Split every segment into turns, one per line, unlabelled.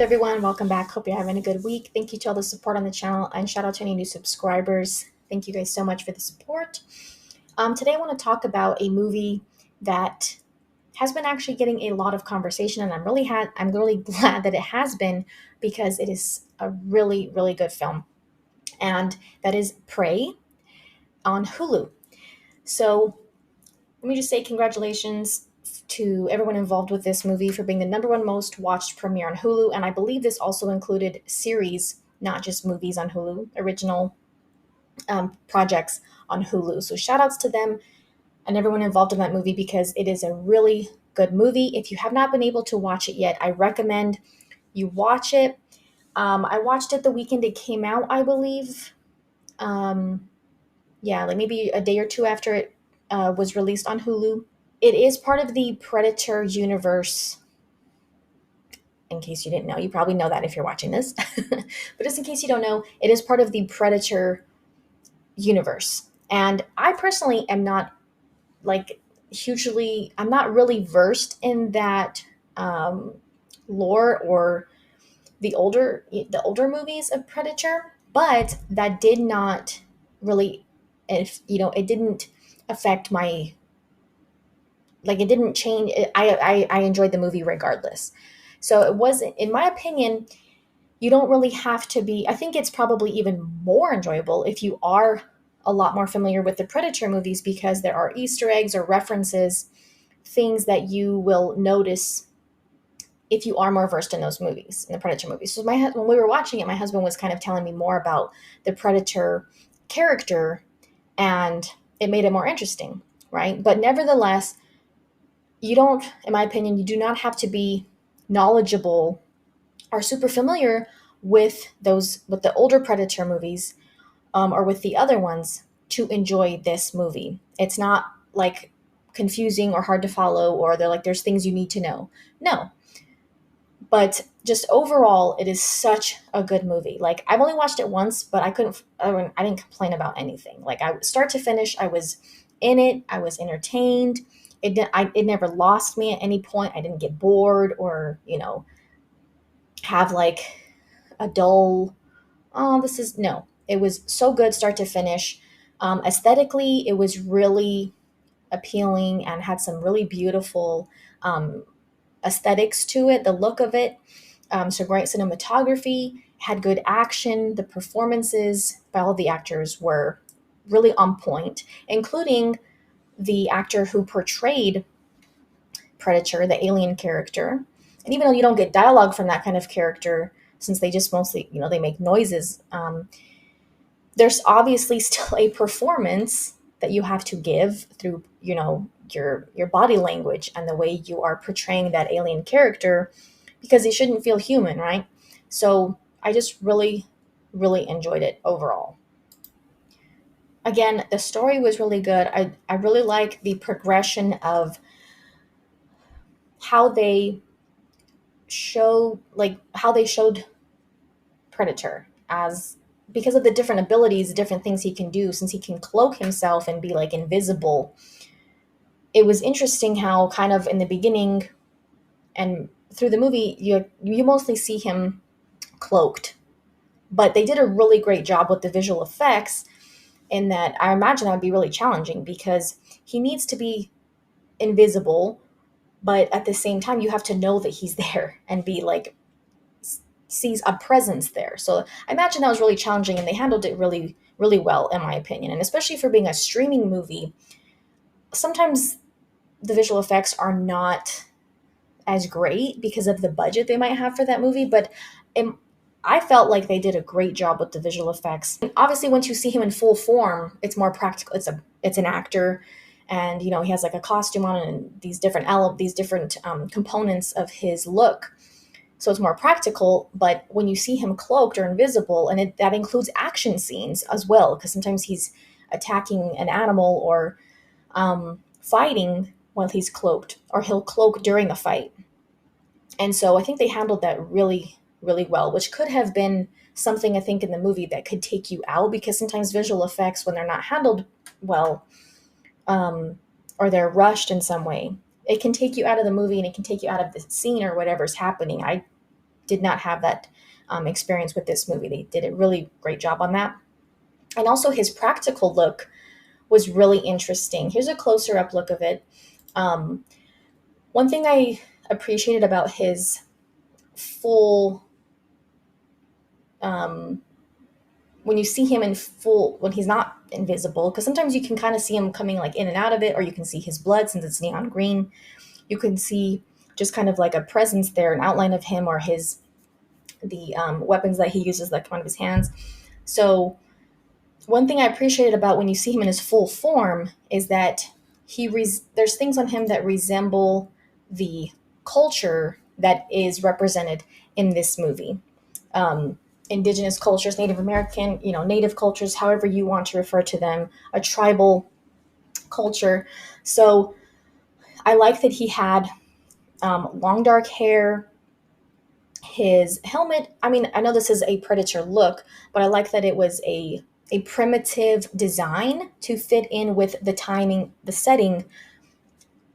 everyone? Welcome back. Hope you're having a good week. Thank you to all the support on the channel and shout out to any new subscribers. Thank you guys so much for the support. Today I want to talk about a movie that has been actually getting a lot of conversation, and I'm really glad that it has been because it is a really good film, and that is Prey on Hulu. So let me just say congratulations to everyone involved with this movie for being the number one most watched premiere on Hulu. And I believe this also included series, not just movies on Hulu, original projects on Hulu. So shout outs to them and everyone involved in that movie because it is a really good movie. If you have not been able to watch it yet, I recommend you watch it. I watched it the weekend it came out, I believe. Yeah, like maybe a day or two after it was released on Hulu. It is part of the Predator universe. In case you didn't know, you probably know that if you're watching this. But just in case you don't know, it is part of the Predator universe. And I personally am not like I'm not really versed in that lore or the older movies of Predator, but that did not really, if it didn't affect my it didn't change. I enjoyed the movie regardless. So it wasn't, in my opinion, you don't really have to be. I think it's probably even more enjoyable if you are a lot more familiar with the Predator movies because there are Easter eggs or references, things that you will notice if you are more versed in those movies, in the Predator movies. So when we were watching it, my husband was kind of telling me more about the Predator character, and it made it more interesting, right? But nevertheless, you don't, in my opinion, you do not have to be knowledgeable or super familiar with the older Predator movies, or with the other ones to enjoy this movie. It's not like confusing or hard to follow, or there's things you need to know. No, but just overall, it is such a good movie. Like, I've only watched it once, but I didn't complain about anything. Like, start to finish, I was in it. I was entertained. It never lost me at any point. I didn't get bored or have like a dull. Oh, this is no. It was so good, start to finish. Aesthetically, it was really appealing and had some really beautiful aesthetics to it. The look of it, so great cinematography, had good action. The performances by all of the actors were really on point, including the actor who portrayed Predator, the alien character. And even though you don't get dialogue from that kind of character, since they just mostly, they make noises, there's obviously still a performance that you have to give through, your body language and the way you are portraying that alien character, because they shouldn't feel human, right? So I just really enjoyed it overall. Again, the story was really good. I really like the progression of how they how they showed Predator as, because of the different abilities, the different things he can do, since he can cloak himself and be like invisible. It was interesting how kind of in the beginning and through the movie, you mostly see him cloaked, but they did a really great job with the visual effects in that I imagine that would be really challenging because he needs to be invisible, but at the same time, you have to know that he's there and be like, sees a presence there. So I imagine that was really challenging, and they handled it really well, in my opinion. And especially for being a streaming movie, sometimes the visual effects are not as great because of the budget they might have for that movie. But I felt like they did a great job with the visual effects. And obviously, once you see him in full form, it's more practical. It's an actor, and he has like a costume on and these different components of his look. So it's more practical. But when you see him cloaked or invisible, and that includes action scenes as well, because sometimes he's attacking an animal or fighting while he's cloaked, or he'll cloak during a fight. And so I think they handled that really well, which could have been something I think in the movie that could take you out, because sometimes visual effects, when they're not handled well, or they're rushed in some way, it can take you out of the movie and it can take you out of the scene or whatever's happening. did not have that experience with this movie. They did a really great job on that. And also his practical look was really interesting. Here's a closer up look of it. Um, One thing I appreciated about his full, um, when you see him in full, when he's not invisible, because sometimes you can kind of see him coming like in and out of it, or you can see his blood since it's neon green. You can see just kind of like a presence there, an outline of him or his the weapons that he uses, like one of his hands. So one thing I appreciated about when you see him in his full form is that there's things on him that resemble the culture that is represented in this movie. Um, Indigenous cultures, Native American, Native cultures, however you want to refer to them, a tribal culture. So I like that he had long dark hair. His helmet, I mean, I know this is a Predator look, but I like that it was a primitive design to fit in with the timing, the setting,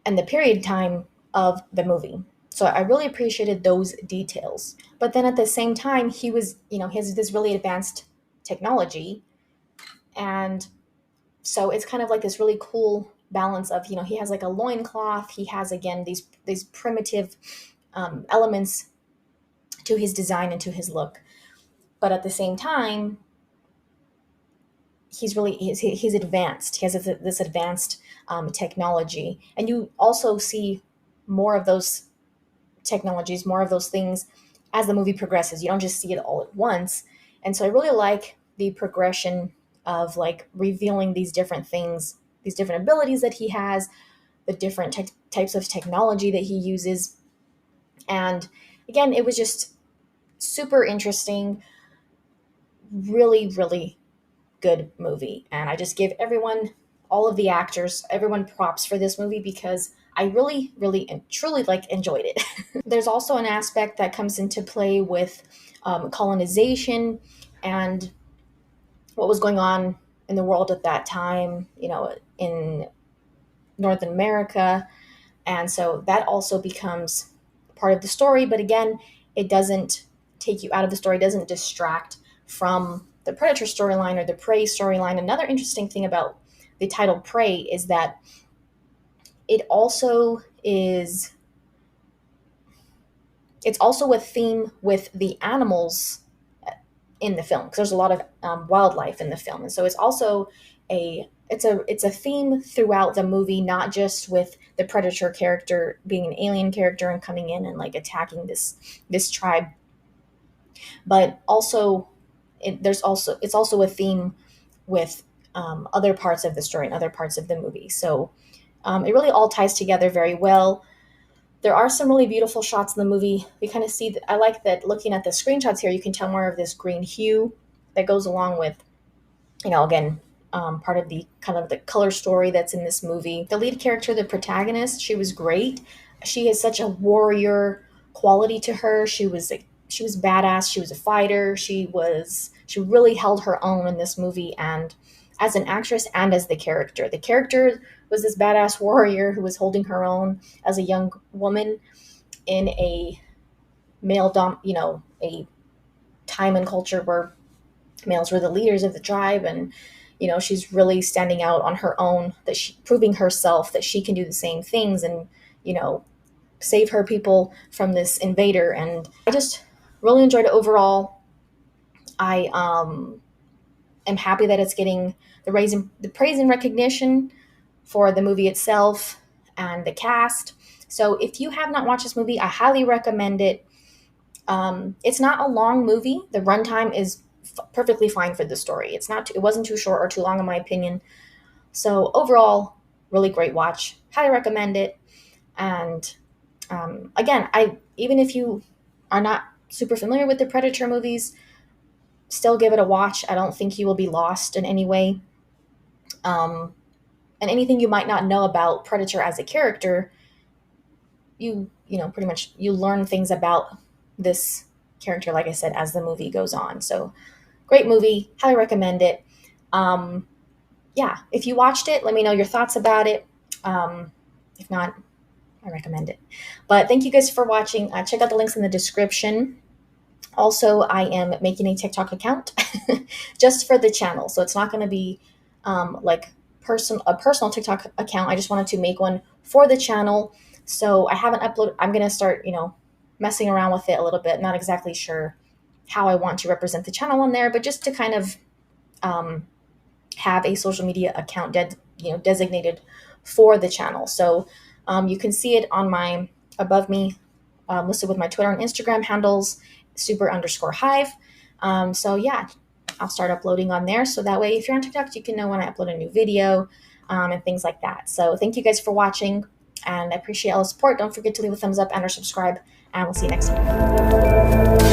and the period time of the movie. So I really appreciated those details. But then at the same time, he was, he has this really advanced technology. And so it's kind of like this really cool balance of, he has like a loincloth. He has, again, these primitive elements to his design and to his look. But at the same time, he's advanced. He has this advanced technology, and you also see more of those technologies, more of those things as the movie progresses. You don't just see it all at once. And so I really like the progression of like revealing these different things, these different abilities that he has, the different types of technology that he uses. And again, it was just super interesting, really, really good movie. And I just give everyone, all of the actors, everyone props for this movie because I really, really, and truly enjoyed it. There's also an aspect that comes into play with colonization and what was going on in the world at that time, in North America. And so that also becomes part of the story. But again, it doesn't take you out of the story, doesn't distract from the Predator storyline or the Prey storyline. Another interesting thing about the title Prey is that it also is, it's also a theme with the animals in the film, because there's a lot of wildlife in the film. And so it's also it's a theme throughout the movie, not just with the Predator character being an alien character and coming in and like attacking this tribe, but also it's also a theme with other parts of the story and other parts of the movie. So it really all ties together very well. There are some really beautiful shots in the movie. We kind of see that. I like that looking at the screenshots here, you can tell more of this green hue that goes along with, again, part of the kind of the color story that's in this movie. The lead character, the protagonist, she was great. She has such a warrior quality to her. She was badass. She was a fighter. She really held her own in this movie, and as an actress and as the character. The character was this badass warrior who was holding her own as a young woman in a a time and culture where males were the leaders of the tribe, and she's really standing out on her own, that she proving herself that she can do the same things and save her people from this invader. And I just really enjoyed it overall. I am happy that it's getting the praise and recognition for the movie itself and the cast. So if you have not watched this movie, I highly recommend it. It's not a long movie. The runtime is perfectly fine for the story. It wasn't too short or too long in my opinion. So overall, really great watch. Highly recommend it. And again, even if you are not super familiar with the Predator movies, still give it a watch. I don't think you will be lost in any way. And anything you might not know about Predator as a character, pretty much you learn things about this character, like I said, as the movie goes on. So great movie. Highly recommend it. Yeah, if you watched it, let me know your thoughts about it. If not, I recommend it. But thank you guys for watching. Check out the links in the description. Also, I am making a TikTok account just for the channel. So it's not going to be like a personal TikTok account. I just wanted to make one for the channel. So I haven't uploaded. I'm going to start, messing around with it a little bit. Not exactly sure how I want to represent the channel on there, but just to kind of um, have a social media account designated for the channel. So you can see it on my above me, listed with my Twitter and Instagram handles, super_hive. So yeah, I'll start uploading on there. So that way, if you're on TikTok, you can know when I upload a new video, and things like that. So thank you guys for watching, and I appreciate all the support. Don't forget to leave a thumbs up and or subscribe, and we'll see you next time.